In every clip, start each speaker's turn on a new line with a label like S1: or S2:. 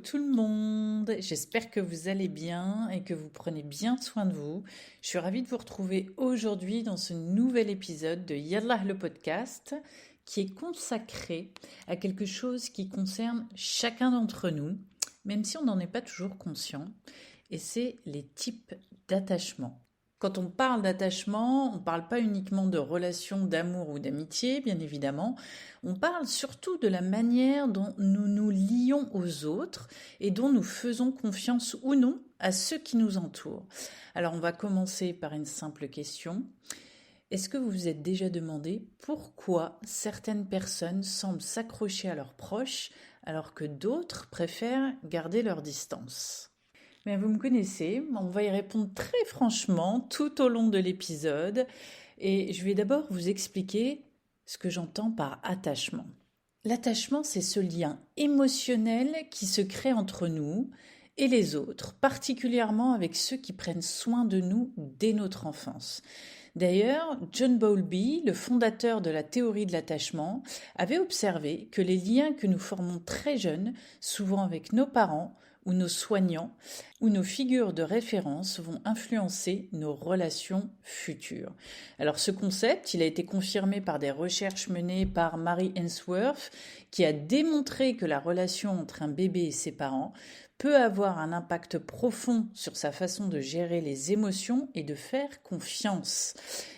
S1: tout le monde, j'espère que vous allez bien et que vous prenez bien soin de vous. Je suis ravie de vous retrouver aujourd'hui dans ce nouvel épisode de Yallah le podcast qui est consacré à quelque chose qui concerne chacun d'entre nous, même si on n'en est pas toujours conscient, et c'est les types d'attachement. Quand on parle d'attachement, on ne parle pas uniquement de relations d'amour ou d'amitié, bien évidemment. On parle surtout de la manière dont nous nous lions aux autres et dont nous faisons confiance ou non à ceux qui nous entourent. Alors, on va commencer par une simple question. Est-ce que vous vous êtes déjà demandé pourquoi certaines personnes semblent s'accrocher à leurs proches alors que d'autres préfèrent garder leur distance ? Mais vous me connaissez, on va y répondre très franchement tout au long de l'épisode et je vais d'abord vous expliquer ce que j'entends par attachement. L'attachement, c'est ce lien émotionnel qui se crée entre nous et les autres, particulièrement avec ceux qui prennent soin de nous dès notre enfance. D'ailleurs, John Bowlby, le fondateur de la théorie de l'attachement, avait observé que les liens que nous formons très jeunes, souvent avec nos parents, ou nos soignants, ou nos figures de référence vont influencer nos relations futures. Alors ce concept, il a été confirmé par des recherches menées par Mary Ainsworth, qui a démontré que la relation entre un bébé et ses parents peut avoir un impact profond sur sa façon de gérer les émotions et de faire confiance.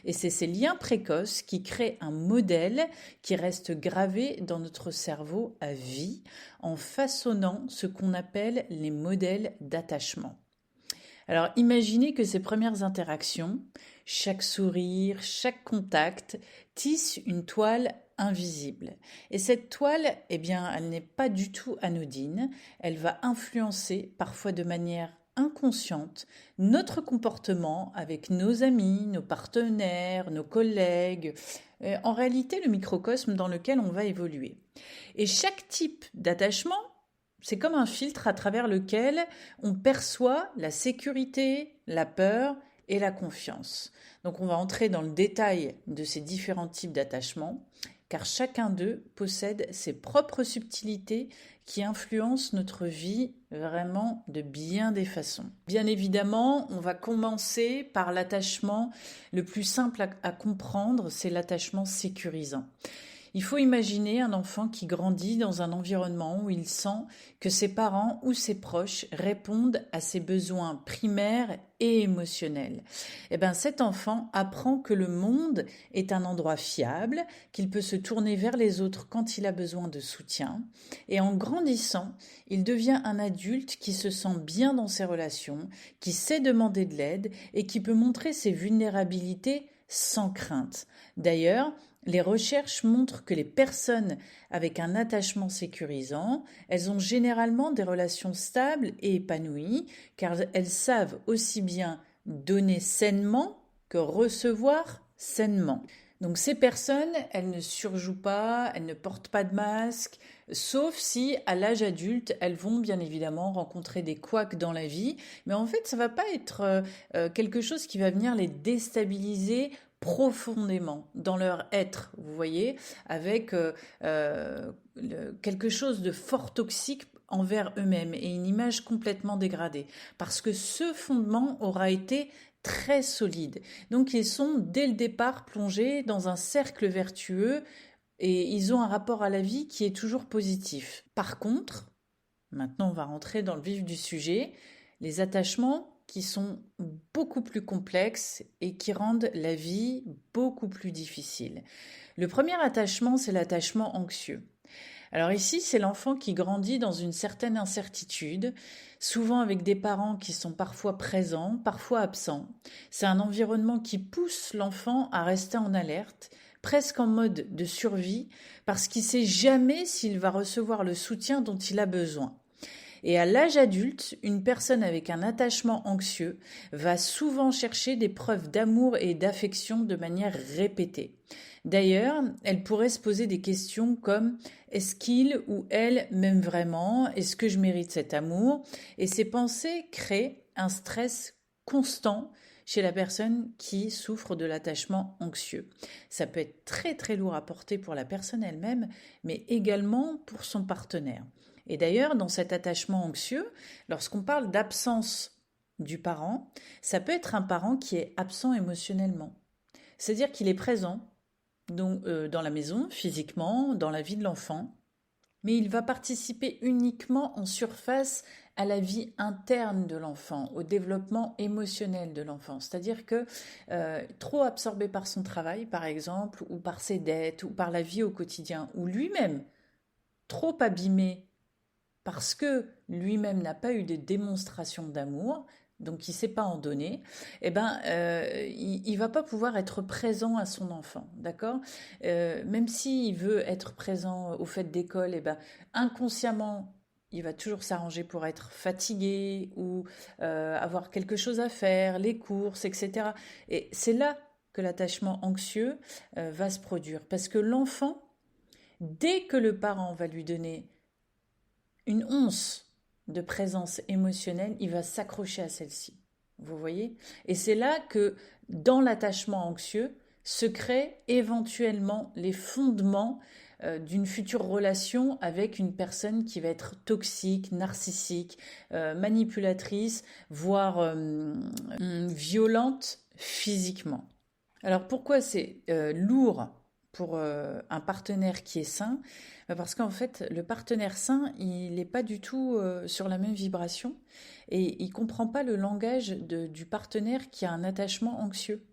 S1: Et c'est ces liens précoces qui créent un modèle qui reste gravé dans notre cerveau à vie en façonnant ce qu'on appelle les modèles d'attachement. Alors imaginez que ces premières interactions, chaque sourire, chaque contact, tissent une toile invisible. Et cette toile, eh bien, elle n'est pas du tout anodine. Elle va influencer, parfois de manière inconsciente, notre comportement avec nos amis, nos partenaires, nos collègues. En réalité, le microcosme dans lequel on va évoluer. Et chaque type d'attachement, c'est comme un filtre à travers lequel on perçoit la sécurité, la peur et la confiance. Donc on va entrer dans le détail de ces différents types d'attachements, car chacun d'eux possède ses propres subtilités qui influencent notre vie vraiment de bien des façons. Bien évidemment, on va commencer par l'attachement le plus simple à comprendre, c'est l'attachement sécurisant. Il faut imaginer un enfant qui grandit dans un environnement où il sent que ses parents ou ses proches répondent à ses besoins primaires et émotionnels. Cet enfant apprend que le monde est un endroit fiable, qu'il peut se tourner vers les autres quand il a besoin de soutien. Et en grandissant, il devient un adulte qui se sent bien dans ses relations, qui sait demander de l'aide et qui peut montrer ses vulnérabilités sans crainte. D'ailleurs, les recherches montrent que les personnes avec un attachement sécurisant, elles ont généralement des relations stables et épanouies, car elles savent aussi bien donner sainement que recevoir sainement. Donc ces personnes, elles ne surjouent pas, elles ne portent pas de masque, sauf si à l'âge adulte, elles vont bien évidemment rencontrer des couacs dans la vie, mais en fait, ça va pas être quelque chose qui va venir les déstabiliser profondément dans leur être, vous voyez, avec quelque chose de fort toxique envers eux-mêmes et une image complètement dégradée, parce que ce fondement aura été très solide. Donc ils sont dès le départ plongés dans un cercle vertueux et ils ont un rapport à la vie qui est toujours positif. Par contre, maintenant on va rentrer dans le vif du sujet, les attachements qui sont beaucoup plus complexes et qui rendent la vie beaucoup plus difficile. Le premier attachement, c'est l'attachement anxieux. Alors ici, c'est l'enfant qui grandit dans une certaine incertitude, souvent avec des parents qui sont parfois présents, parfois absents. C'est un environnement qui pousse l'enfant à rester en alerte, presque en mode de survie, parce qu'il ne sait jamais s'il va recevoir le soutien dont il a besoin. Et à l'âge adulte, une personne avec un attachement anxieux va souvent chercher des preuves d'amour et d'affection de manière répétée. D'ailleurs, elle pourrait se poser des questions comme « est-ce qu'il ou elle m'aime vraiment ? Est-ce que je mérite cet amour ?» Et ces pensées créent un stress constant chez la personne qui souffre de l'attachement anxieux. Ça peut être très très lourd à porter pour la personne elle-même, mais également pour son partenaire. Et d'ailleurs, dans cet attachement anxieux, lorsqu'on parle d'absence du parent, ça peut être un parent qui est absent émotionnellement. C'est-à-dire qu'il est présent donc, dans la maison, physiquement, dans la vie de l'enfant, mais il va participer uniquement en surface à la vie interne de l'enfant, au développement émotionnel de l'enfant. C'est-à-dire que trop absorbé par son travail, par exemple, ou par ses dettes, ou par la vie au quotidien, ou lui-même trop abîmé parce que lui-même n'a pas eu de démonstration d'amour, donc il ne sait pas en donner, il ne va pas pouvoir être présent à son enfant, d'accord. Même s'il veut être présent aux fêtes d'école, inconsciemment, il va toujours s'arranger pour être fatigué ou avoir quelque chose à faire, les courses, etc. Et c'est là que l'attachement anxieux va se produire, parce que l'enfant, dès que le parent va lui donner une once de présence émotionnelle, il va s'accrocher à celle-ci. Vous voyez? Et c'est là que, dans l'attachement anxieux, se créent éventuellement les fondements d'une future relation avec une personne qui va être toxique, narcissique, manipulatrice, voire violente physiquement. Alors pourquoi c'est lourd pour un partenaire qui est sain? Parce qu'en fait, le partenaire sain, il n'est pas du tout sur la même vibration et il ne comprend pas le langage du partenaire qui a un attachement anxieux.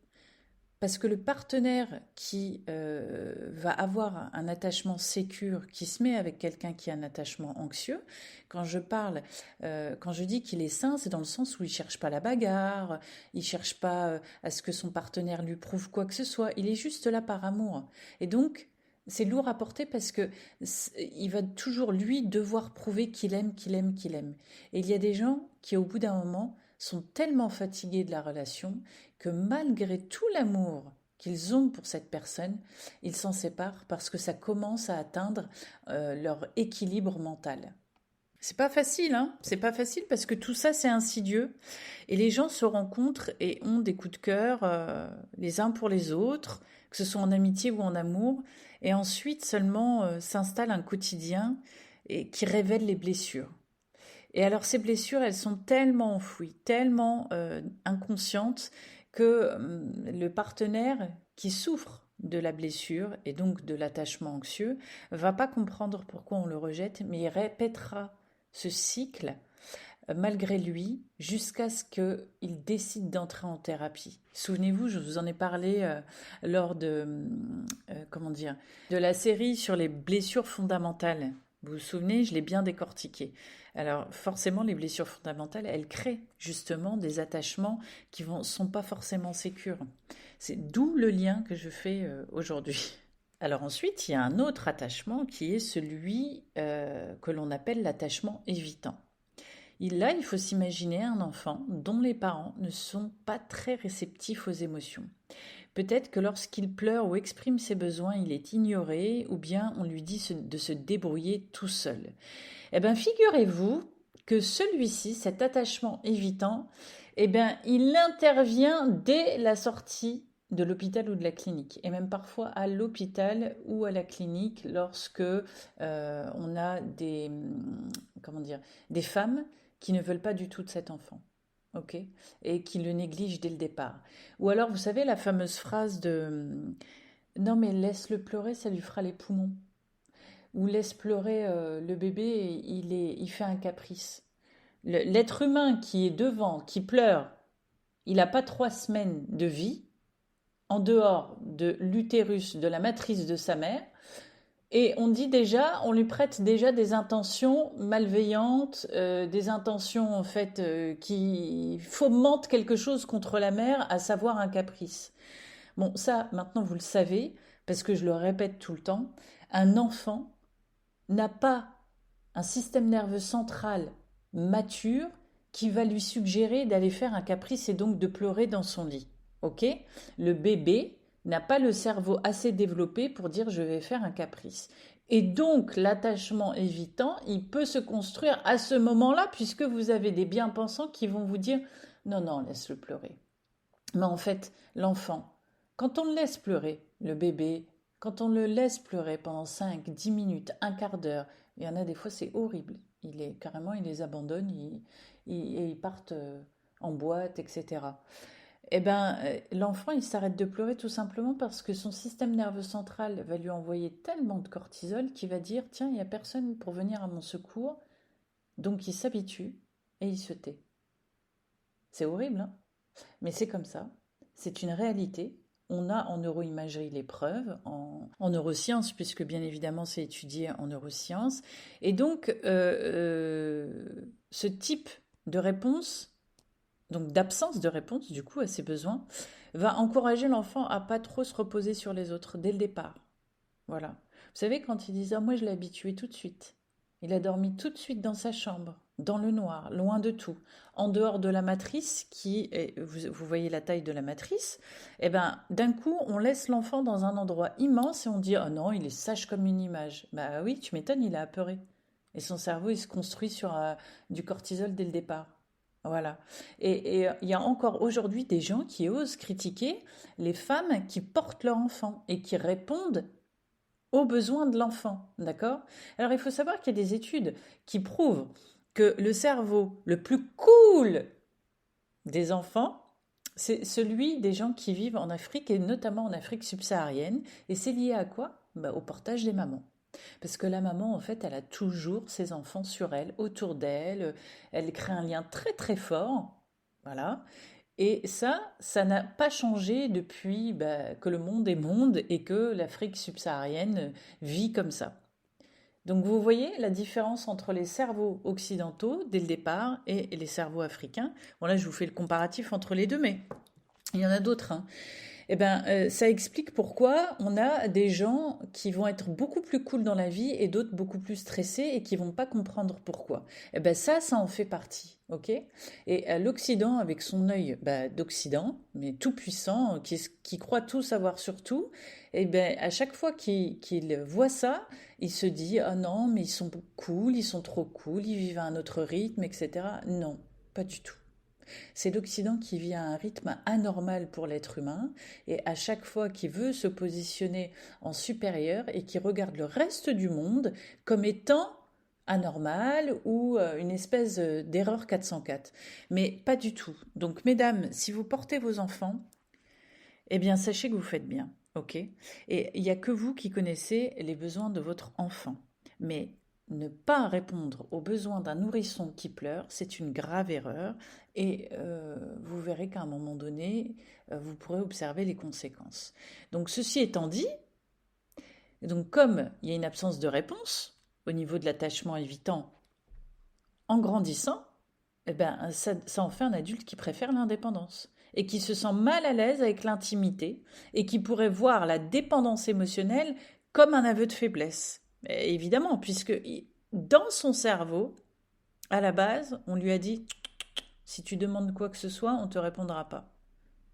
S1: Parce que le partenaire qui va avoir un attachement sécure, qui se met avec quelqu'un qui a un attachement anxieux, quand je dis qu'il est sain, c'est dans le sens où il ne cherche pas la bagarre, il ne cherche pas à ce que son partenaire lui prouve quoi que ce soit, il est juste là par amour. Et donc, c'est lourd à porter parce que il va toujours, lui, devoir prouver qu'il aime, qu'il aime, qu'il aime. Et il y a des gens qui, au bout d'un moment, sont tellement fatigués de la relation que malgré tout l'amour qu'ils ont pour cette personne, ils s'en séparent parce que ça commence à atteindre leur équilibre mental. C'est pas facile, hein. C'est pas facile parce que tout ça, c'est insidieux. Et les gens se rencontrent et ont des coups de cœur les uns pour les autres, que ce soit en amitié ou en amour. Et ensuite seulement s'installe un quotidien qui révèle les blessures. Et alors ces blessures, elles sont tellement enfouies, tellement inconscientes que le partenaire qui souffre de la blessure et donc de l'attachement anxieux va pas comprendre pourquoi on le rejette, mais il répétera ce cycle malgré lui jusqu'à ce qu'il décide d'entrer en thérapie. Souvenez-vous, je vous en ai parlé lors de la série sur les blessures fondamentales. Vous vous souvenez, je l'ai bien décortiqué. Alors forcément, les blessures fondamentales, elles créent justement des attachements qui ne sont pas forcément sécures. C'est d'où le lien que je fais aujourd'hui. Alors ensuite, il y a un autre attachement qui est celui que l'on appelle l'attachement évitant. Là, il faut s'imaginer un enfant dont les parents ne sont pas très réceptifs aux émotions. Peut-être que lorsqu'il pleure ou exprime ses besoins, il est ignoré ou bien on lui dit de se débrouiller tout seul. Eh bien, figurez-vous que celui-ci, cet attachement évitant, il intervient dès la sortie de l'hôpital ou de la clinique, et même parfois à l'hôpital ou à la clinique lorsque on a des femmes qui ne veulent pas du tout de cet enfant. Ok, et qui le négligent dès le départ. Ou alors, vous savez, la fameuse phrase de non, mais laisse-le pleurer, ça lui fera les poumons. Ou laisse pleurer le bébé, il fait un caprice. L'être humain qui est devant, qui pleure, il n'a pas 3 semaines de vie en dehors de l'utérus, de la matrice de sa mère. Et on lui prête déjà des intentions malveillantes, des intentions en fait qui fomentent quelque chose contre la mère, à savoir un caprice. Bon, ça, maintenant vous le savez, parce que je le répète tout le temps, un enfant n'a pas un système nerveux central mature qui va lui suggérer d'aller faire un caprice et donc de pleurer dans son lit. Ok? Le bébé n'a pas le cerveau assez développé pour dire je vais faire un caprice. Et donc l'attachement évitant, il peut se construire à ce moment-là puisque vous avez des bien-pensants qui vont vous dire non, non, laisse-le pleurer. Mais en fait, l'enfant, quand on le laisse pleurer, le bébé, quand on le laisse pleurer pendant 5, 10 minutes, un quart d'heure, il y en a des fois c'est horrible. Carrément, il les abandonne, et ils partent en boîte, etc. Eh ben, l'enfant, il s'arrête de pleurer tout simplement parce que son système nerveux central va lui envoyer tellement de cortisol qu'il va dire, tiens, il n'y a personne pour venir à mon secours, donc il s'habitue et il se tait. C'est horrible, hein, mais c'est comme ça. C'est une réalité. On a en neuroimagerie les preuves, en neurosciences, puisque bien évidemment c'est étudié en neurosciences. Et donc, ce type de réponse, donc d'absence de réponse du coup à ses besoins, va encourager l'enfant à pas trop se reposer sur les autres dès le départ. Voilà. Vous savez, quand ils disent ah, moi je l'ai habitué tout de suite. Il a dormi tout de suite dans sa chambre, dans le noir, loin de tout, en dehors de la matrice vous voyez la taille de la matrice, et ben d'un coup on laisse l'enfant dans un endroit immense et on dit oh non, il est sage comme une image. Bah oui, tu m'étonnes, il a apeuré. Et son cerveau il se construit sur du cortisol dès le départ. Voilà. Et il y a encore aujourd'hui des gens qui osent critiquer les femmes qui portent leur enfant et qui répondent aux besoins de l'enfant, d'accord? Alors il faut savoir qu'il y a des études qui prouvent que le cerveau le plus cool des enfants, c'est celui des gens qui vivent en Afrique et notamment en Afrique subsaharienne. Et c'est lié à quoi? Bah, au portage des mamans. Parce que la maman, en fait, elle a toujours ses enfants sur elle, autour d'elle. Elle crée un lien très très fort. Voilà. Et ça n'a pas changé depuis que le monde est monde et que l'Afrique subsaharienne vit comme ça. Donc vous voyez la différence entre les cerveaux occidentaux dès le départ et les cerveaux africains. Bon là je vous fais le comparatif entre les deux, mais il y en a d'autres, hein. Eh ben, ça explique pourquoi on a des gens qui vont être beaucoup plus cool dans la vie et d'autres beaucoup plus stressés et qui vont pas comprendre pourquoi. Eh ben ça en fait partie, ok? Et l'Occident, avec son œil d'Occident, mais tout puissant, qui croit tout savoir sur tout, eh ben à chaque fois qu'il voit ça, il se dit ah non mais ils sont cool, ils sont trop cool, ils vivent à un autre rythme, etc. Non, pas du tout. C'est l'Occident qui vit à un rythme anormal pour l'être humain et à chaque fois qu'il veut se positionner en supérieur et qui regarde le reste du monde comme étant anormal ou une espèce d'erreur 404. Mais pas du tout. Donc mesdames, si vous portez vos enfants, eh bien sachez que vous faites bien, ok? Et il n'y a que vous qui connaissez les besoins de votre enfant. Mais ne pas répondre aux besoins d'un nourrisson qui pleure, c'est une grave erreur et vous verrez qu'à un moment donné, vous pourrez observer les conséquences. Donc ceci étant dit, donc comme il y a une absence de réponse au niveau de l'attachement évitant en grandissant, eh ben, ça en fait un adulte qui préfère l'indépendance et qui se sent mal à l'aise avec l'intimité et qui pourrait voir la dépendance émotionnelle comme un aveu de faiblesse. Évidemment, puisque dans son cerveau, à la base, on lui a dit si tu demandes quoi que ce soit, on ne te répondra pas.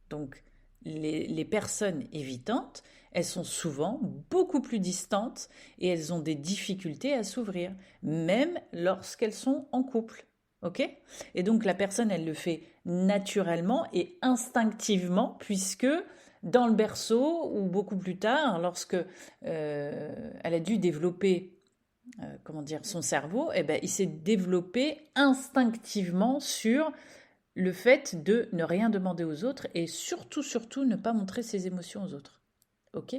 S1: Donc, les personnes évitantes, elles sont souvent beaucoup plus distantes et elles ont des difficultés à s'ouvrir, même lorsqu'elles sont en couple. Ok? Et donc, la personne, elle le fait naturellement et instinctivement, puisque dans le berceau ou beaucoup plus tard, lorsque elle a dû développer comment dire, son cerveau, eh ben, il s'est développé instinctivement sur le fait de ne rien demander aux autres et surtout, surtout, ne pas montrer ses émotions aux autres. Ok?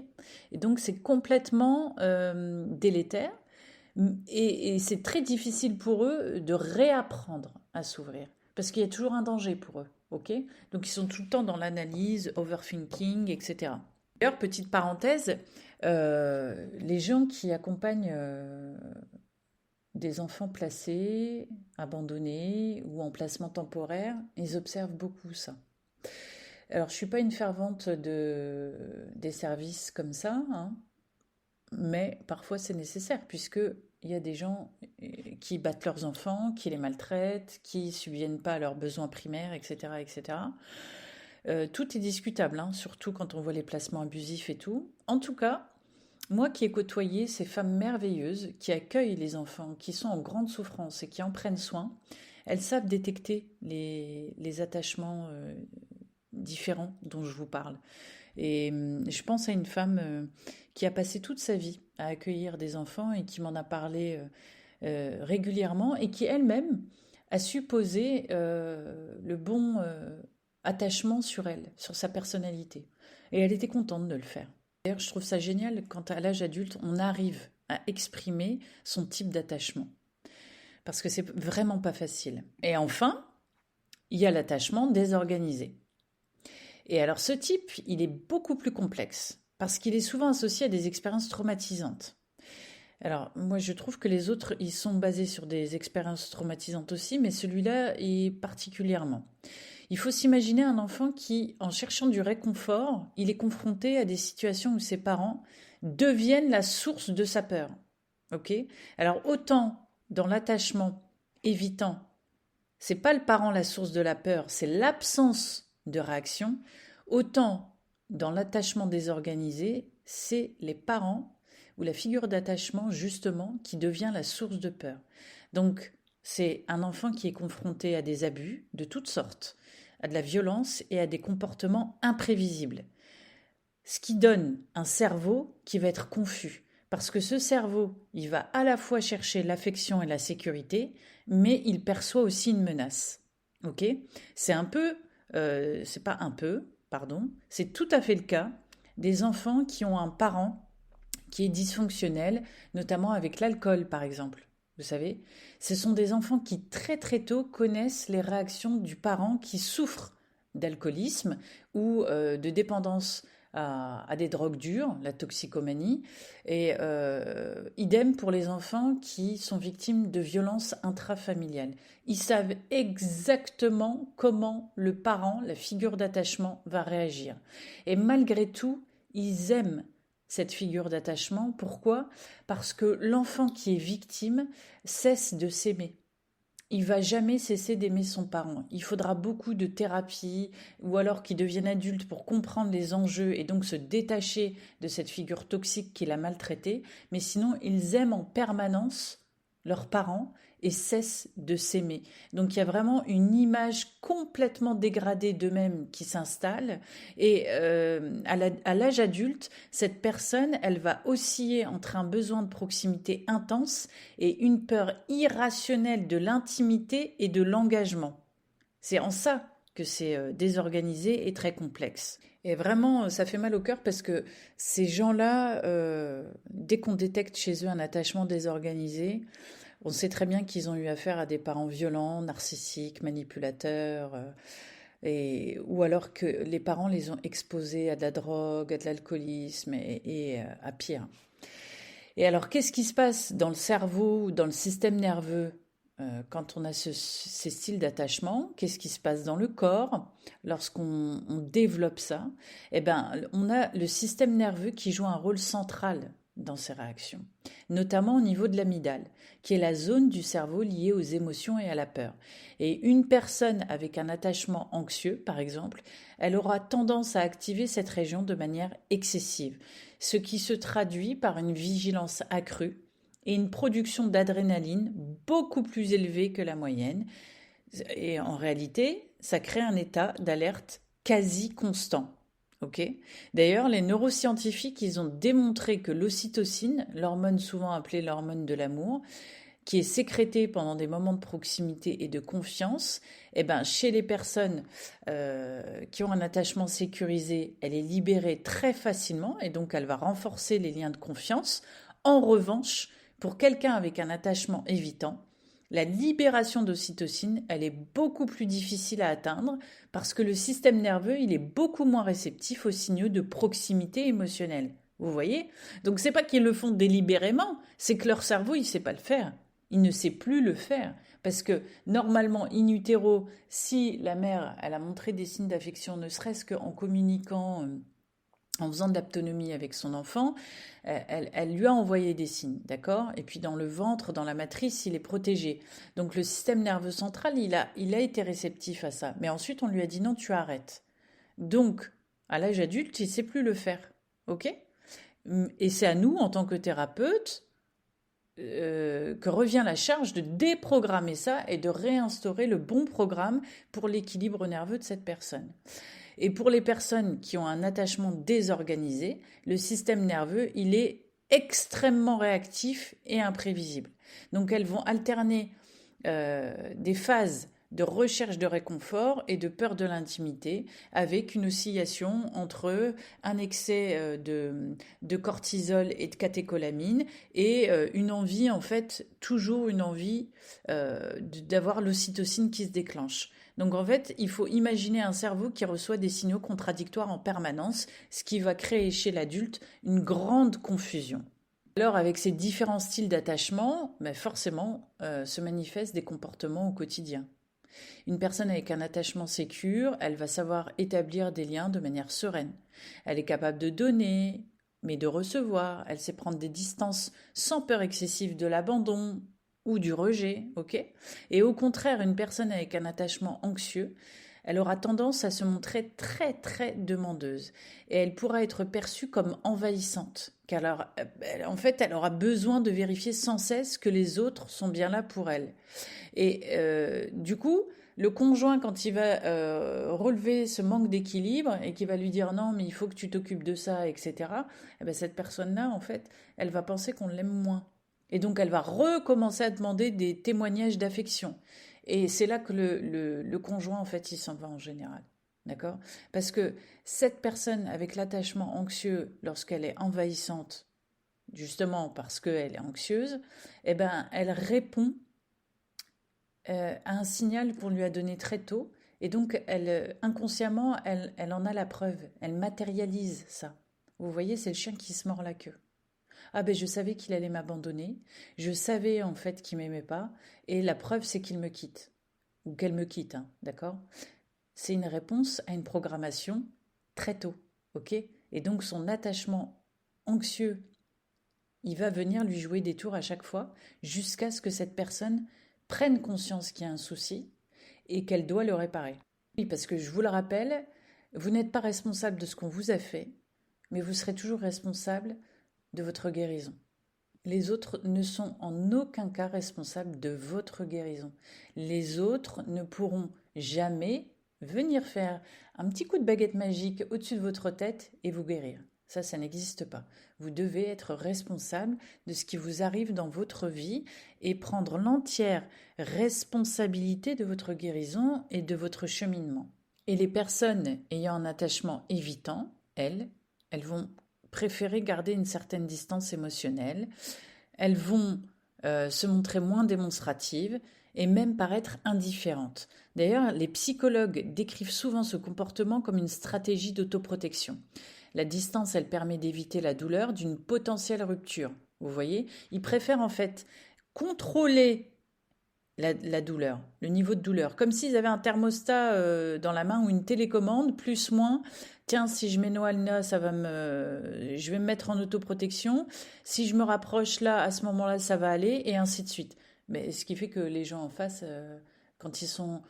S1: Et donc, c'est complètement délétère et c'est très difficile pour eux de réapprendre à s'ouvrir parce qu'il y a toujours un danger pour eux. Ok? Donc, ils sont tout le temps dans l'analyse, overthinking, etc. D'ailleurs, petite parenthèse, les gens qui accompagnent des enfants placés, abandonnés ou en placement temporaire, ils observent beaucoup ça. Alors, je ne suis pas une fervente des services comme ça, hein, mais parfois c'est nécessaire, puisqu'il y a des gens qui battent leurs enfants, qui les maltraitent, qui ne subviennent pas à leurs besoins primaires, etc. etc. Tout est discutable, hein, surtout quand on voit les placements abusifs et tout. En tout cas, moi qui ai côtoyé ces femmes merveilleuses qui accueillent les enfants, qui sont en grande souffrance et qui en prennent soin, elles savent détecter les attachements différents dont je vous parle. Et je pense à une femme qui a passé toute sa vie à accueillir des enfants et qui m'en a parlé régulièrement et qui elle-même a su poser le bon attachement sur elle, sur sa personnalité. Et elle était contente de le faire. D'ailleurs, je trouve ça génial quand à l'âge adulte, on arrive à exprimer son type d'attachement. Parce que c'est vraiment pas facile. Et enfin, il y a l'attachement désorganisé. Et alors ce type, il est beaucoup plus complexe, parce qu'il est souvent associé à des expériences traumatisantes. Alors moi je trouve que les autres, ils sont basés sur des expériences traumatisantes aussi, mais celui-là est particulièrement. Il faut s'imaginer un enfant qui, en cherchant du réconfort, il est confronté à des situations où ses parents deviennent la source de sa peur. Ok ? Alors autant dans l'attachement évitant, c'est pas le parent la source de la peur, c'est l'absence de réaction, autant dans l'attachement désorganisé, c'est les parents ou la figure d'attachement justement qui devient la source de peur. Donc c'est un enfant qui est confronté à des abus de toutes sortes, à de la violence et à des comportements imprévisibles. Ce qui donne un cerveau qui va être confus. Parce que ce cerveau, il va à la fois chercher l'affection et la sécurité, mais il perçoit aussi une menace. Ok ? C'est un peu, c'est pas un peu, pardon, c'est tout à fait le cas des enfants qui ont un parent qui est dysfonctionnel, notamment avec l'alcool par exemple. Vous savez, ce sont des enfants qui très très tôt connaissent les réactions du parent qui souffre d'alcoolisme ou de dépendance à des drogues dures, la toxicomanie, et idem pour les enfants qui sont victimes de violences intrafamiliales. Ils savent exactement comment le parent, la figure d'attachement, va réagir. Et malgré tout, ils aiment cette figure d'attachement. Pourquoi ? Parce que l'enfant qui est victime cesse de s'aimer. Il va jamais cesser d'aimer son parent. Il faudra beaucoup de thérapie ou alors qu'il devienne adulte pour comprendre les enjeux et donc se détacher de cette figure toxique qui l'a maltraité. Mais sinon, ils aiment en permanence leurs parents et cessent de s'aimer. Donc il y a vraiment une image complètement dégradée d'eux-mêmes qui s'installe et à l'âge adulte, cette personne, elle va osciller entre un besoin de proximité intense et une peur irrationnelle de l'intimité et de l'engagement. C'est en ça que c'est désorganisé et très complexe. Et vraiment, ça fait mal au cœur parce que ces gens-là, dès qu'on détecte chez eux un attachement désorganisé, on sait très bien qu'ils ont eu affaire à des parents violents, narcissiques, manipulateurs, ou alors que les parents les ont exposés à de la drogue, à de l'alcoolisme et à pire. Et alors, qu'est-ce qui se passe dans le cerveau ou dans le système nerveux quand on a ces styles d'attachement? Qu'est-ce qui se passe dans le corps lorsqu'on développe ça? Eh bien, on a le système nerveux qui joue un rôle central dans ces réactions, notamment au niveau de l'amygdale, qui est la zone du cerveau liée aux émotions et à la peur. Et une personne avec un attachement anxieux, par exemple, elle aura tendance à activer cette région de manière excessive, ce qui se traduit par une vigilance accrue et une production d'adrénaline beaucoup plus élevée que la moyenne. Et en réalité, ça crée un état d'alerte quasi constant. Okay. D'ailleurs, les neuroscientifiques, ils ont démontré que l'ocytocine, l'hormone souvent appelée l'hormone de l'amour, qui est sécrétée pendant des moments de proximité et de confiance, eh ben, chez les personnes qui ont un attachement sécurisé, elle est libérée très facilement et donc elle va renforcer les liens de confiance. En revanche, pour quelqu'un avec un attachement évitant, la libération d'ocytocine, elle est beaucoup plus difficile à atteindre parce que le système nerveux, il est beaucoup moins réceptif aux signaux de proximité émotionnelle. Vous voyez ? Donc c'est pas qu'ils le font délibérément, c'est que leur cerveau, il sait pas le faire. Il ne sait plus le faire parce que normalement, in utero, si la mère, elle a montré des signes d'affection, ne serait-ce qu'en communiquant, en faisant de l'autonomie avec son enfant, elle lui a envoyé des signes, d'accord ? Et puis dans le ventre, dans la matrice, il est protégé. Donc le système nerveux central, il a été réceptif à ça. Mais ensuite, on lui a dit non, tu arrêtes. Donc, à l'âge adulte, il ne sait plus le faire, ok ? Et c'est à nous, en tant que thérapeute, que revient la charge de déprogrammer ça et de réinstaurer le bon programme pour l'équilibre nerveux de cette personne. Et pour les personnes qui ont un attachement désorganisé, le système nerveux, il est extrêmement réactifs et imprévisibles. Donc elles vont alterner des phases de recherche de réconfort et de peur de l'intimité, avec une oscillation entre un excès de cortisol et de catécholamine et une envie, en fait, toujours une envie d'avoir l'ocytocine qui se déclenche. Donc en fait, il faut imaginer un cerveau qui reçoit des signaux contradictoires en permanence, ce qui va créer chez l'adulte une grande confusion. Alors, avec ces différents styles d'attachement, forcément, se manifestent des comportements au quotidien. Une personne avec un attachement sécure, elle va savoir établir des liens de manière sereine. Elle est capable de donner, mais de recevoir. Elle sait prendre des distances sans peur excessive de l'abandon ou du rejet, ok? Et au contraire, une personne avec un attachement anxieux, elle aura tendance à se montrer très très demandeuse et elle pourra être perçue comme envahissante, car en fait elle aura besoin de vérifier sans cesse que les autres sont bien là pour elle. Et du coup, le conjoint, quand il va relever ce manque d'équilibre et qu'il va lui dire non mais il faut que tu t'occupes de ça, etc., eh ben, cette personne-là, en fait, elle va penser qu'on l'aime moins. Et donc elle va recommencer à demander des témoignages d'affection. Et c'est là que le conjoint, en fait, il s'en va en général. D'accord? Parce que cette personne avec l'attachement anxieux, lorsqu'elle est envahissante, justement parce qu'elle est anxieuse, eh ben, elle répond à un signal qu'on lui a donné très tôt. Et donc, inconsciemment, elle en a la preuve. Elle matérialise ça. Vous voyez, c'est le chien qui se mord la queue. Ah ben je savais qu'il allait m'abandonner, je savais en fait qu'il m'aimait pas, et la preuve c'est qu'il me quitte, ou qu'elle me quitte, hein, d'accord? C'est une réponse à une programmation très tôt, ok? Et donc son attachement anxieux, il va venir lui jouer des tours à chaque fois, jusqu'à ce que cette personne prenne conscience qu'il y a un souci et qu'elle doit le réparer. Oui, parce que je vous le rappelle, vous n'êtes pas responsable de ce qu'on vous a fait, mais vous serez toujours responsable de votre guérison. Les autres ne sont en aucun cas responsables de votre guérison. Les autres ne pourront jamais venir faire un petit coup de baguette magique au-dessus de votre tête et vous guérir. Ça n'existe pas. Vous devez être responsable de ce qui vous arrive dans votre vie et prendre l'entière responsabilité de votre guérison et de votre cheminement. Et les personnes ayant un attachement évitant, elles vont préférer garder une certaine distance émotionnelle, elles vont se montrer moins démonstratives et même paraître indifférentes. D'ailleurs, les psychologues décrivent souvent ce comportement comme une stratégie d'autoprotection. La distance, elle permet d'éviter la douleur d'une potentielle rupture. Vous voyez, ils préfèrent en fait contrôler la douleur, le niveau de douleur, comme s'ils avaient un thermostat dans la main ou une télécommande, plus, moins. Tiens, si je m'énoie le nez, je vais me mettre en autoprotection. Si je me rapproche là, à ce moment-là, ça va aller, et ainsi de suite. Mais ce qui fait que les gens en face, quand ils sont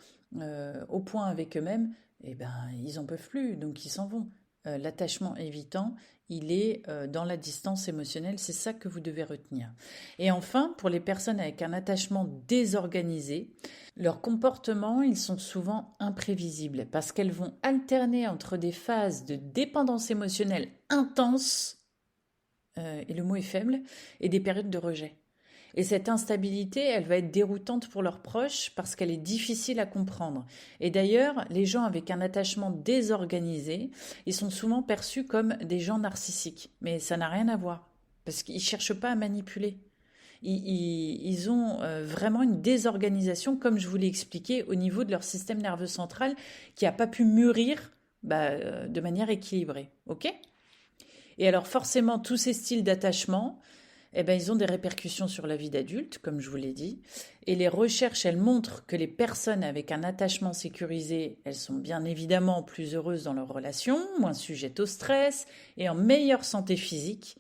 S1: au point avec eux-mêmes, eh ben, ils en peuvent plus, donc ils s'en vont. L'attachement évitant, il est dans la distance émotionnelle, c'est ça que vous devez retenir. Et enfin, pour les personnes avec un attachement désorganisé, leurs comportements, ils sont souvent imprévisibles parce qu'elles vont alterner entre des phases de dépendance émotionnelle intense, et le mot est faible, et des périodes de rejet. Et cette instabilité, elle va être déroutante pour leurs proches parce qu'elle est difficile à comprendre. Et d'ailleurs, les gens avec un attachement désorganisé, ils sont souvent perçus comme des gens narcissiques. Mais ça n'a rien à voir, parce qu'ils ne cherchent pas à manipuler. Ils ont vraiment une désorganisation, comme je vous l'ai expliqué, au niveau de leur système nerveux central qui n'a pas pu mûrir de manière équilibrée. Ok ? Et alors forcément, tous ces styles d'attachement, eh ben, ils ont des répercussions sur la vie d'adulte, comme je vous l'ai dit. Et les recherches, elles montrent que les personnes avec un attachement sécurisé, elles sont bien évidemment plus heureuses dans leurs relations, moins sujettes au stress et en meilleure santé physique.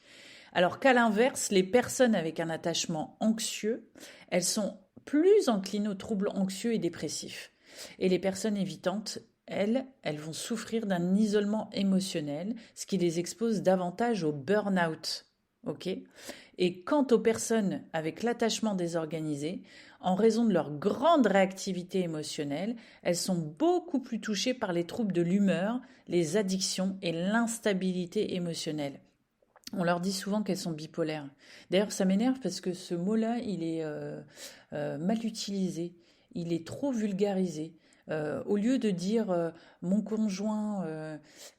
S1: Alors qu'à l'inverse, les personnes avec un attachement anxieux, elles sont plus enclines aux troubles anxieux et dépressifs. Et les personnes évitantes, elles vont souffrir d'un isolement émotionnel, ce qui les expose davantage au burn-out. Ok ? Et quant aux personnes avec l'attachement désorganisé, en raison de leur grande réactivité émotionnelle, elles sont beaucoup plus touchées par les troubles de l'humeur, les addictions et l'instabilité émotionnelle. On leur dit souvent qu'elles sont bipolaires. D'ailleurs, ça m'énerve parce que ce mot-là, il est mal utilisé, il est trop vulgarisé. Au lieu de dire mon conjoint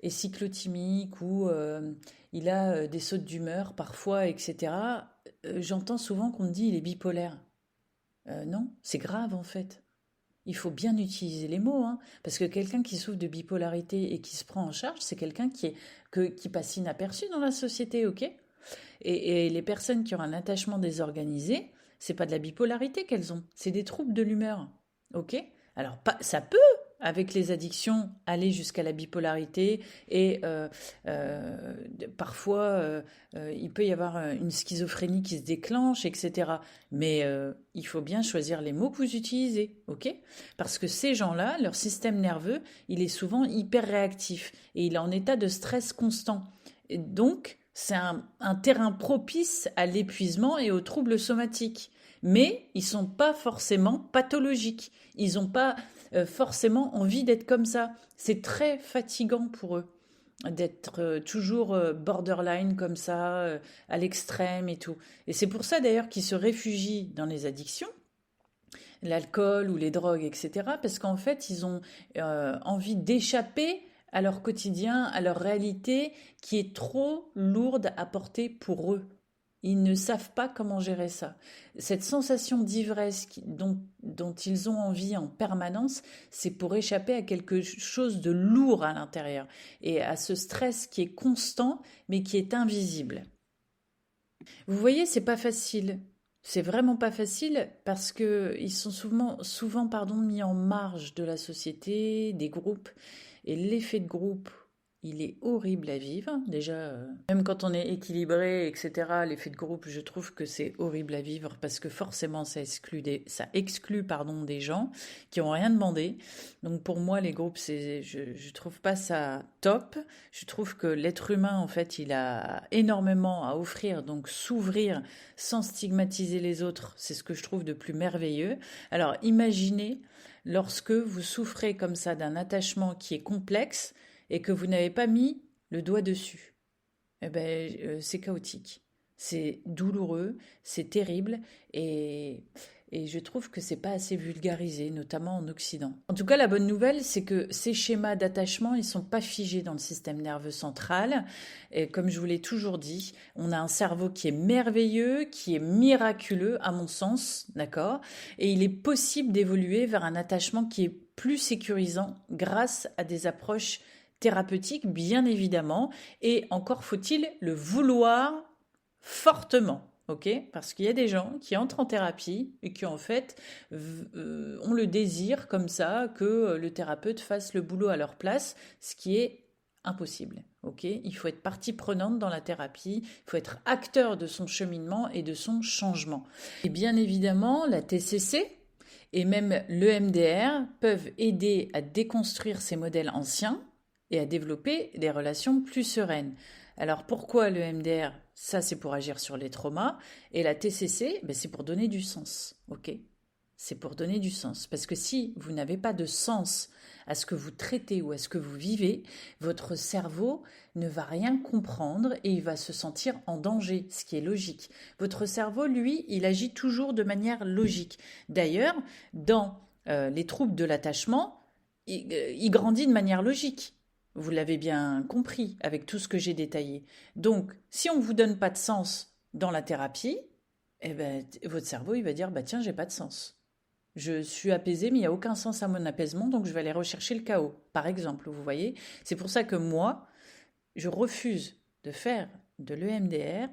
S1: est cyclotimique ou il a des sautes d'humeur parfois, etc., j'entends souvent qu'on me dit il est bipolaire. Non, c'est grave en fait. Il faut bien utiliser les mots, hein, parce que quelqu'un qui souffre de bipolarité et qui se prend en charge, c'est quelqu'un qui passe inaperçu dans la société, ok? Et les personnes qui ont un attachement désorganisé, c'est pas de la bipolarité qu'elles ont, c'est des troubles de l'humeur, ok? Alors ça peut, avec les addictions, aller jusqu'à la bipolarité et parfois il peut y avoir une schizophrénie qui se déclenche, etc. Mais il faut bien choisir les mots que vous utilisez, ok? Parce que ces gens-là, leur système nerveux, il est souvent hyper réactif et il est en état de stress constant. Et donc, c'est un terrain propice à l'épuisement et aux troubles somatiques. Mais ils ne sont pas forcément pathologiques. Ils n'ont pas forcément envie d'être comme ça. C'est très fatigant pour eux d'être toujours borderline comme ça, à l'extrême et tout. Et c'est pour ça d'ailleurs qu'ils se réfugient dans les addictions, l'alcool ou les drogues, etc. Parce qu'en fait, ils ont envie d'échapper à leur quotidien, à leur réalité qui est trop lourde à porter pour eux. Ils ne savent pas comment gérer ça. Cette sensation d'ivresse dont ils ont envie en permanence, c'est pour échapper à quelque chose de lourd à l'intérieur et à ce stress qui est constant mais qui est invisible. Vous voyez, c'est pas facile. C'est vraiment pas facile parce que ils sont souvent mis en marge de la société, des groupes. Et l'effet de groupe, il est horrible à vivre. Déjà, même quand on est équilibré, etc., l'effet de groupe, je trouve que c'est horrible à vivre parce que forcément, ça exclut des gens qui ont rien demandé. Donc pour moi, les groupes, je trouve pas ça top. Je trouve que l'être humain, en fait, il a énormément à offrir. Donc s'ouvrir sans stigmatiser les autres, c'est ce que je trouve de plus merveilleux. Alors imaginez lorsque vous souffrez comme ça d'un attachement qui est complexe et que vous n'avez pas mis le doigt dessus. Eh ben, c'est chaotique, c'est douloureux, c'est terrible et je trouve que c'est pas assez vulgarisé, notamment en Occident. En tout cas, la bonne nouvelle, c'est que ces schémas d'attachement, ils sont pas figés dans le système nerveux central. Et comme je vous l'ai toujours dit, on a un cerveau qui est merveilleux, qui est miraculeux, à mon sens, d'accord? Et il est possible d'évoluer vers un attachement qui est plus sécurisant grâce à des approches thérapeutiques, bien évidemment. Et encore faut-il le vouloir fortement. Ok, parce qu'il y a des gens qui entrent en thérapie et qui en fait ont le désir comme ça que le thérapeute fasse le boulot à leur place, ce qui est impossible. Ok, il faut être partie prenante dans la thérapie, il faut être acteur de son cheminement et de son changement. Et bien évidemment, la TCC et même l'EMDR peuvent aider à déconstruire ces modèles anciens et à développer des relations plus sereines. Alors pourquoi le MDR? Ça, c'est pour agir sur les traumas. Et la TCC, ben, c'est pour donner du sens. Ok? C'est pour donner du sens. Parce que si vous n'avez pas de sens à ce que vous traitez ou à ce que vous vivez, votre cerveau ne va rien comprendre et il va se sentir en danger, ce qui est logique. Votre cerveau, lui, il agit toujours de manière logique. D'ailleurs, dans les troubles de l'attachement, il grandit de manière logique. Vous l'avez bien compris avec tout ce que j'ai détaillé. Donc, si on ne vous donne pas de sens dans la thérapie, eh ben, votre cerveau il va dire bah tiens, j'ai pas de sens. Je suis apaisé, mais il n'y a aucun sens à mon apaisement, donc je vais aller rechercher le chaos, par exemple, vous voyez. C'est pour ça que moi, je refuse de faire de l'EMDR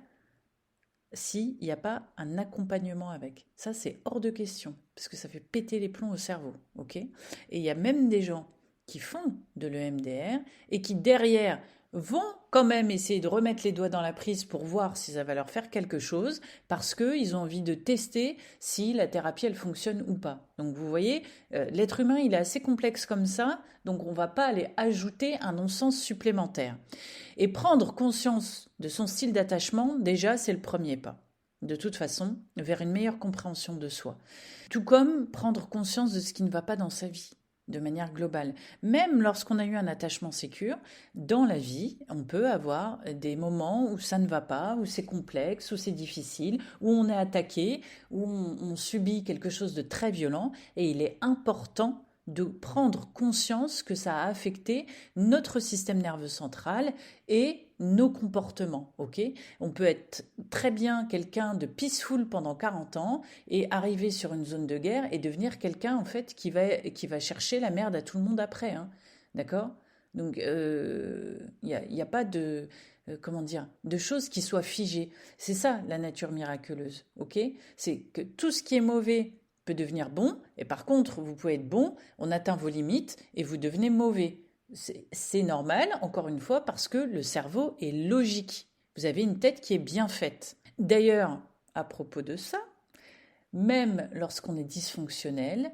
S1: s'il n'y a pas un accompagnement avec. Ça, c'est hors de question, parce que ça fait péter les plombs au cerveau, ok? Et il y a même des gens qui font de l'EMDR et qui, derrière, vont quand même essayer de remettre les doigts dans la prise pour voir si ça va leur faire quelque chose, parce qu'ils ont envie de tester si la thérapie, elle fonctionne ou pas. Donc, vous voyez, l'être humain, il est assez complexe comme ça, donc on ne va pas aller ajouter un non-sens supplémentaire. Et prendre conscience de son style d'attachement, déjà, c'est le premier pas. De toute façon, vers une meilleure compréhension de soi. Tout comme prendre conscience de ce qui ne va pas dans sa vie. de manière globale. Même lorsqu'on a eu un attachement sécure, dans la vie, on peut avoir des moments où ça ne va pas, où c'est complexe, où c'est difficile, où on est attaqué, où on subit quelque chose de très violent, et il est important de prendre conscience que ça a affecté notre système nerveux central et nos comportements, ok? On peut être très bien quelqu'un de peaceful pendant 40 ans et arriver sur une zone de guerre et devenir quelqu'un, en fait, qui va chercher la merde à tout le monde après, hein, d'accord? Donc, y a pas de, comment dire, de choses qui soient figées. C'est ça, la nature miraculeuse, ok? C'est que tout ce qui est mauvais peut devenir bon, et par contre, vous pouvez être bon, on atteint vos limites et vous devenez mauvais. C'est normal, encore une fois, parce que le cerveau est logique. Vous avez une tête qui est bien faite. D'ailleurs, à propos de ça, même lorsqu'on est dysfonctionnel,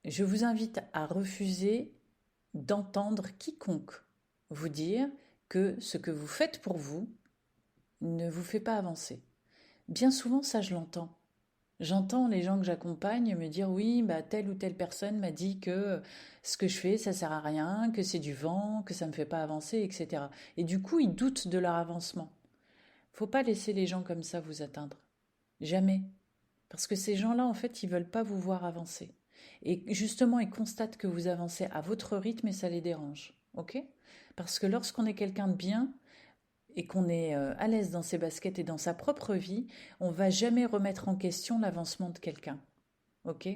S1: je vous invite à refuser d'entendre quiconque vous dire que ce que vous faites pour vous ne vous fait pas avancer. Bien souvent, ça, je l'entends. J'entends les gens que j'accompagne me dire oui, bah telle ou telle personne m'a dit que ce que je fais, ça sert à rien, que c'est du vent, que ça me fait pas avancer, etc. Et du coup, ils doutent de leur avancement. Faut pas laisser les gens comme ça vous atteindre. Jamais. Parce que ces gens-là, en fait, ils veulent pas vous voir avancer. Et justement, ils constatent que vous avancez à votre rythme et ça les dérange. Ok? Parce que lorsqu'on est quelqu'un de bien, et qu'on est à l'aise dans ses baskets et dans sa propre vie, on va jamais remettre en question l'avancement de quelqu'un. Ok?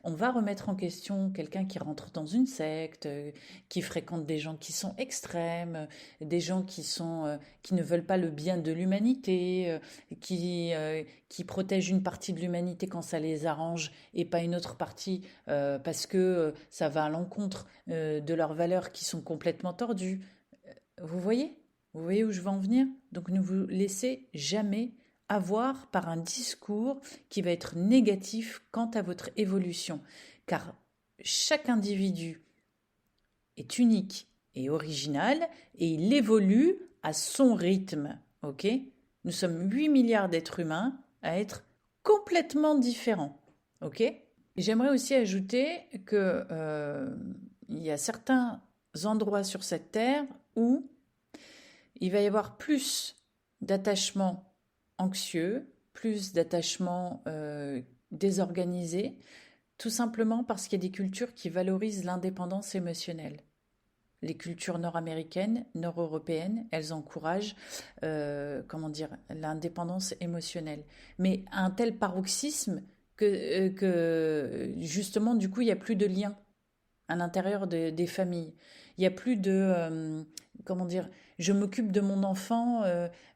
S1: On va remettre en question quelqu'un qui rentre dans une secte, qui fréquente des gens qui sont extrêmes, des gens qui ne veulent pas le bien de l'humanité, qui protègent une partie de l'humanité quand ça les arrange et pas une autre partie parce que ça va à l'encontre de leurs valeurs qui sont complètement tordues. Vous voyez? Vous voyez où je veux en venir? Donc ne vous laissez jamais avoir par un discours qui va être négatif quant à votre évolution. Car chaque individu est unique et original et il évolue à son rythme. Ok? Nous sommes 8 milliards d'êtres humains à être complètement différents. Ok? Et j'aimerais aussi ajouter que il y a certains endroits sur cette terre où il va y avoir plus d'attachements anxieux, plus d'attachements désorganisés, tout simplement parce qu'il y a des cultures qui valorisent l'indépendance émotionnelle. Les cultures nord-américaines, nord-européennes, elles encouragent, l'indépendance émotionnelle. Mais à un tel paroxysme que justement, du coup, il n'y a plus de lien à l'intérieur des familles. Il n'y a plus de, je m'occupe de mon enfant,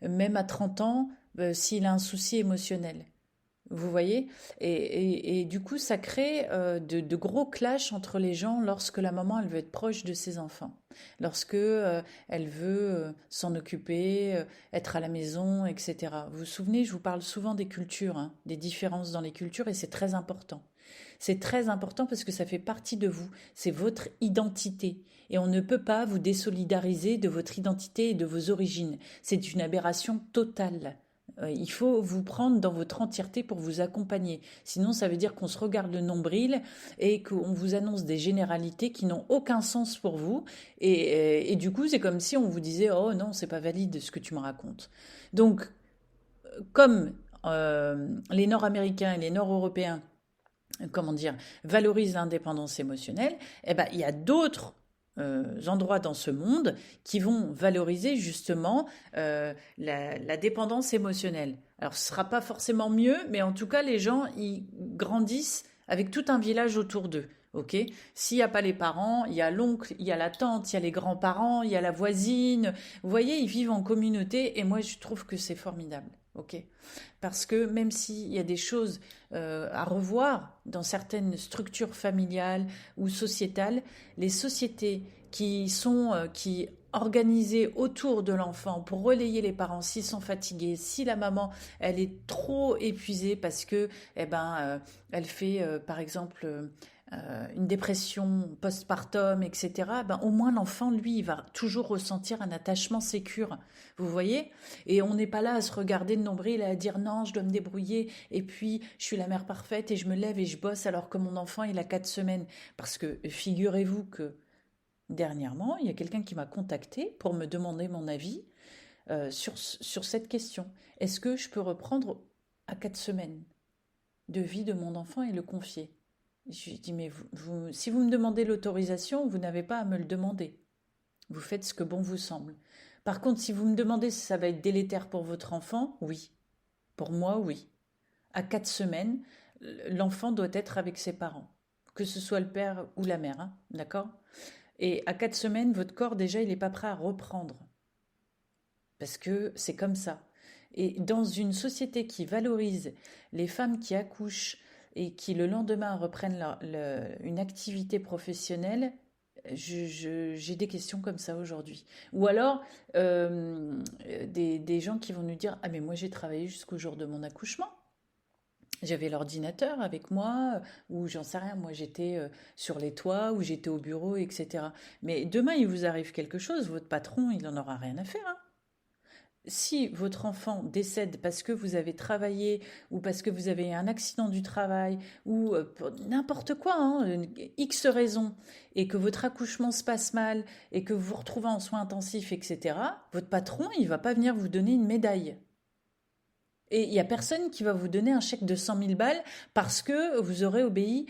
S1: même à 30 ans, s'il a un souci émotionnel. Vous voyez? Et du coup, ça crée de gros clashs entre les gens lorsque la maman, elle veut être proche de ses enfants, lorsque elle veut s'en occuper, être à la maison, etc. Vous vous souvenez, je vous parle souvent des cultures, hein, des différences dans les cultures, et c'est très important. C'est très important parce que ça fait partie de vous, c'est votre identité. Et on ne peut pas vous désolidariser de votre identité et de vos origines. C'est une aberration totale. Il faut vous prendre dans votre entièreté pour vous accompagner. Sinon, ça veut dire qu'on se regarde le nombril et qu'on vous annonce des généralités qui n'ont aucun sens pour vous. Et du coup, c'est comme si on vous disait « Oh non, c'est pas valide ce que tu me racontes. » Donc, comme les Nord-Américains et les Nord-Européens valorisent l'indépendance émotionnelle, eh ben, il y a d'autres endroits dans ce monde qui vont valoriser justement la dépendance émotionnelle. Alors ce ne sera pas forcément mieux, mais en tout cas les gens ils grandissent avec tout un village autour d'eux. Ok, s'il n'y a pas les parents, il y a l'oncle, il y a la tante, il y a les grands-parents, il y a la voisine. Vous voyez, ils vivent en communauté et moi je trouve que c'est formidable. Ok, parce que même s'il y a des choses à revoir dans certaines structures familiales ou sociétales, les sociétés qui organisées autour de l'enfant pour relayer les parents s'ils sont fatigués, si la maman elle est trop épuisée parce que elle fait par exemple une dépression postpartum, etc., ben, au moins l'enfant, lui, il va toujours ressentir un attachement sécure. Vous voyez? Et on n'est pas là à se regarder de nombril et à dire non, je dois me débrouiller, et puis je suis la mère parfaite et je me lève et je bosse alors que mon enfant, il a 4 semaines. Parce que figurez-vous que dernièrement, il y a quelqu'un qui m'a contacté pour me demander mon avis sur cette question. Est-ce que je peux reprendre à 4 semaines de vie de mon enfant et le confier? Je lui dis, mais si vous me demandez l'autorisation, vous n'avez pas à me le demander. Vous faites ce que bon vous semble. Par contre, si vous me demandez si ça va être délétère pour votre enfant, oui. Pour moi, oui. À 4 semaines, l'enfant doit être avec ses parents, que ce soit le père ou la mère, hein, d'accord? Et à 4 semaines, votre corps, déjà, il n'est pas prêt à reprendre. Parce que c'est comme ça. Et dans une société qui valorise les femmes qui accouchent et qui le lendemain reprennent une activité professionnelle, j'ai des questions comme ça aujourd'hui. Ou alors des gens qui vont nous dire: ah mais moi j'ai travaillé jusqu'au jour de mon accouchement. J'avais l'ordinateur avec moi, ou j'en sais rien, moi j'étais sur les toits, ou j'étais au bureau, etc. Mais demain il vous arrive quelque chose, votre patron il en aura rien à faire, hein. Si votre enfant décède parce que vous avez travaillé ou parce que vous avez un accident du travail ou pour n'importe quoi, hein, X raison, et que votre accouchement se passe mal et que vous vous retrouvez en soins intensifs, etc., votre patron, il va pas venir vous donner une médaille. Et il n'y a personne qui va vous donner un chèque de 100 000 balles parce que vous aurez obéi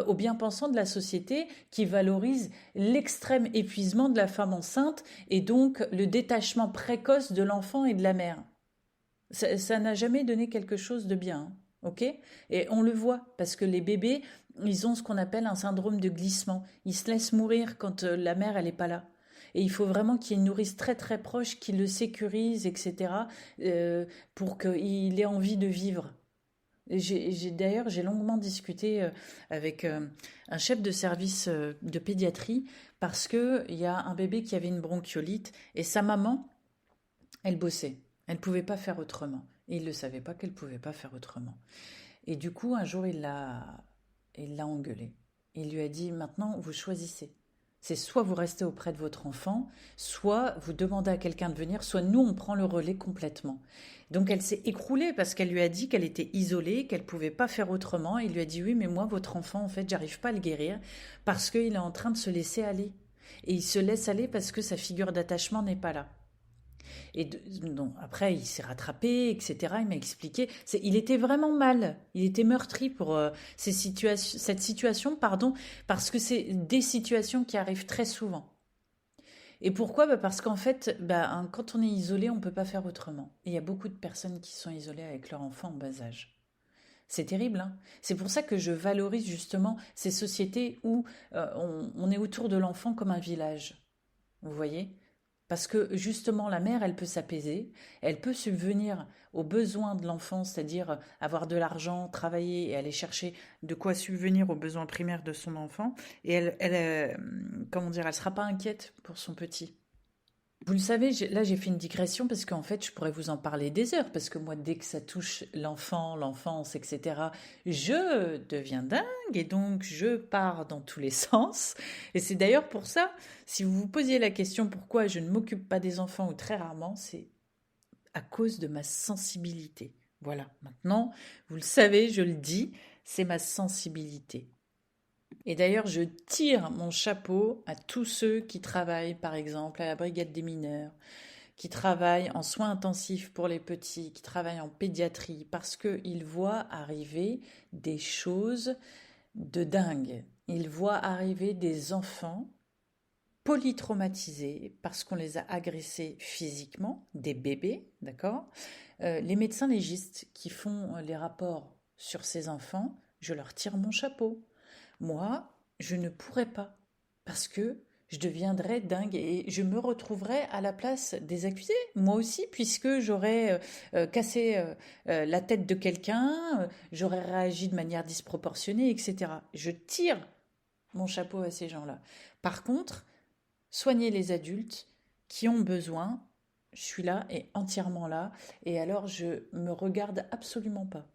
S1: aux bien-pensants de la société qui valorise l'extrême épuisement de la femme enceinte et donc le détachement précoce de l'enfant et de la mère. Ça n'a jamais donné quelque chose de bien, hein, ok? Et on le voit parce que les bébés, ils ont ce qu'on appelle un syndrome de glissement. Ils se laissent mourir quand la mère, elle n'est pas là. Et il faut vraiment qu'il y ait une nourrice très très proche qui le sécurise, etc., pour qu'il ait envie de vivre. D'ailleurs, j'ai longuement discuté avec un chef de service de pédiatrie parce qu'il y a un bébé qui avait une bronchiolite et sa maman, elle bossait. Elle ne pouvait pas faire autrement. Et il ne le savait pas qu'elle ne pouvait pas faire autrement. Et du coup, un jour, il l'a engueulé. Il lui a dit: maintenant, vous choisissez. C'est soit vous restez auprès de votre enfant, soit vous demandez à quelqu'un de venir, soit nous, on prend le relais complètement. Donc elle s'est écroulée parce qu'elle lui a dit qu'elle était isolée, qu'elle ne pouvait pas faire autrement. Il lui a dit: oui, mais moi, votre enfant, en fait, j'arrive pas à le guérir parce qu'il est en train de se laisser aller. Et il se laisse aller parce que sa figure d'attachement n'est pas là. Et non, après, il s'est rattrapé, etc. Il m'a expliqué. Il était vraiment mal. Il était meurtri pour cette situation, pardon, parce que c'est des situations qui arrivent très souvent. Et pourquoi? Parce qu'en fait, quand on est isolé, on ne peut pas faire autrement. Et il y a beaucoup de personnes qui sont isolées avec leur enfant en bas âge. C'est terrible, hein. C'est pour ça que je valorise justement ces sociétés où on est autour de l'enfant comme un village. Vous voyez? Parce que justement, la mère, elle peut s'apaiser, elle peut subvenir aux besoins de l'enfant, c'est-à-dire avoir de l'argent, travailler et aller chercher de quoi subvenir aux besoins primaires de son enfant. Et comment dire, elle sera pas inquiète pour son petit. Vous le savez, là j'ai fait une digression parce qu'en fait je pourrais vous en parler des heures, parce que moi dès que ça touche l'enfant, l'enfance, etc., je deviens dingue et donc je pars dans tous les sens. Et c'est d'ailleurs pour ça, si vous vous posiez la question pourquoi je ne m'occupe pas des enfants ou très rarement, c'est à cause de ma sensibilité. Voilà, maintenant vous le savez, je le dis, c'est ma sensibilité. Et d'ailleurs, je tire mon chapeau à tous ceux qui travaillent, par exemple, à la brigade des mineurs, qui travaillent en soins intensifs pour les petits, qui travaillent en pédiatrie, parce qu'ils voient arriver des choses de dingue. Ils voient arriver des enfants polytraumatisés parce qu'on les a agressés physiquement, des bébés, d'accord? Les médecins légistes qui font les rapports sur ces enfants, je leur tire mon chapeau. Moi, je ne pourrais pas, parce que je deviendrais dingue et je me retrouverais à la place des accusés, moi aussi, puisque j'aurais cassé la tête de quelqu'un, j'aurais réagi de manière disproportionnée, etc. Je tire mon chapeau à ces gens-là. Par contre, soigner les adultes qui ont besoin, je suis là et entièrement là, et alors je me regarde absolument pas.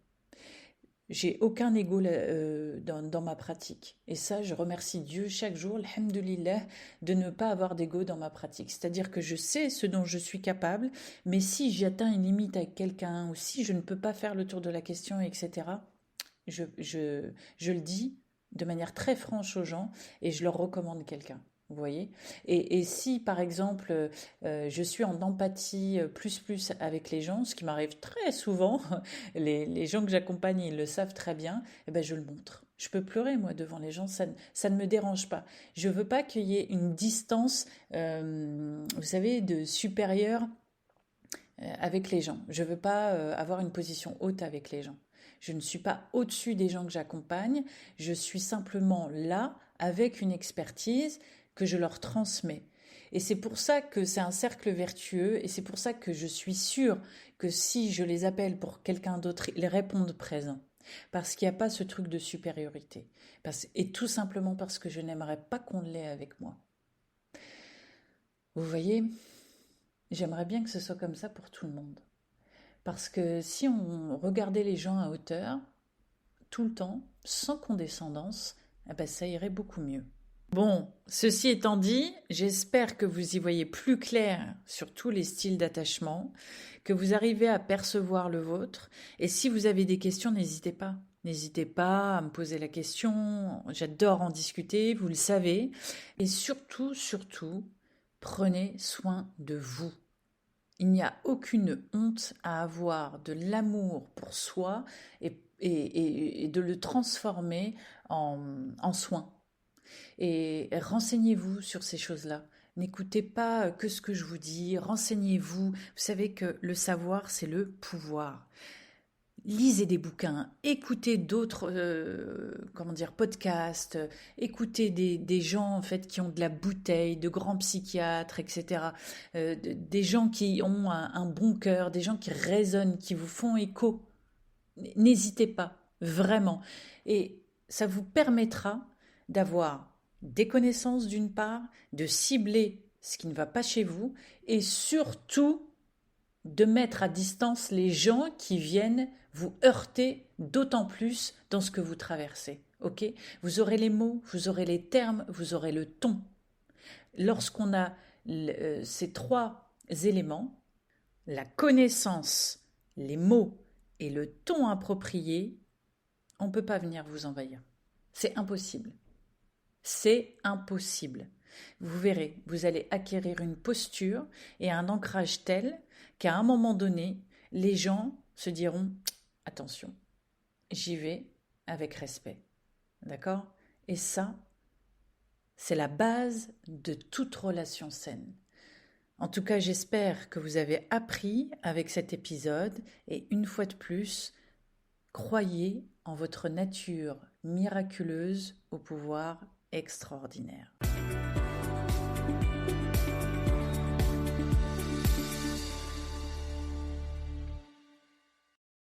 S1: J'ai aucun ego dans ma pratique. Et ça, je remercie Dieu chaque jour, alhamdoulilah, de ne pas avoir d'ego dans ma pratique. C'est-à-dire que je sais ce dont je suis capable, mais si j'atteins une limite avec quelqu'un, ou si je ne peux pas faire le tour de la question, etc., je le dis de manière très franche aux gens et je leur recommande quelqu'un. Vous voyez? Et si, par exemple, je suis en empathie plus avec les gens, ce qui m'arrive très souvent, les gens que j'accompagne, ils le savent très bien, eh ben, je le montre. Je peux pleurer, moi, devant les gens, ça ne me dérange pas. Je veux pas qu'il y ait une distance, vous savez, de supérieur avec les gens. Je veux pas avoir une position haute avec les gens. Je ne suis pas au-dessus des gens que j'accompagne, je suis simplement là avec une expertise que je leur transmets. Et c'est pour ça que c'est un cercle vertueux et c'est pour ça que je suis sûre que si je les appelle pour quelqu'un d'autre, ils répondent présents. Parce qu'il n'y a pas ce truc de supériorité. Et tout simplement parce que je n'aimerais pas qu'on l'ait avec moi. Vous voyez, j'aimerais bien que ce soit comme ça pour tout le monde. Parce que si on regardait les gens à hauteur, tout le temps, sans condescendance, eh ben ça irait beaucoup mieux. Bon, ceci étant dit, j'espère que vous y voyez plus clair sur tous les styles d'attachement, que vous arrivez à percevoir le vôtre. Et si vous avez des questions, n'hésitez pas. N'hésitez pas à me poser la question. J'adore en discuter, vous le savez. Et surtout, prenez soin de vous. Il n'y a aucune honte à avoir de l'amour pour soi et de le transformer en soin. Et renseignez-vous sur ces choses-là. N'écoutez pas que ce que je vous dis, renseignez-vous. Vous savez que le savoir, c'est le pouvoir. Lisez des bouquins, écoutez d'autres podcasts, écoutez des gens en fait qui ont de la bouteille, de grands psychiatres, etc. Des gens qui ont un bon cœur, des gens qui résonnent, qui vous font écho. N'hésitez pas, vraiment. Et ça vous permettra d'avoir des connaissances d'une part, de cibler ce qui ne va pas chez vous et surtout de mettre à distance les gens qui viennent vous heurter d'autant plus dans ce que vous traversez. Ok? Vous aurez les mots, vous aurez les termes, vous aurez le ton. Lorsqu'on a ces trois éléments, la connaissance, les mots et le ton approprié, on ne peut pas venir vous envahir. C'est impossible. C'est impossible. Vous verrez, vous allez acquérir une posture et un ancrage tel qu'à un moment donné, les gens se diront « Attention, j'y vais avec respect. » D'accord? Et ça, c'est la base de toute relation saine. En tout cas, j'espère que vous avez appris avec cet épisode et une fois de plus, croyez en votre nature miraculeuse au pouvoir extraordinaire.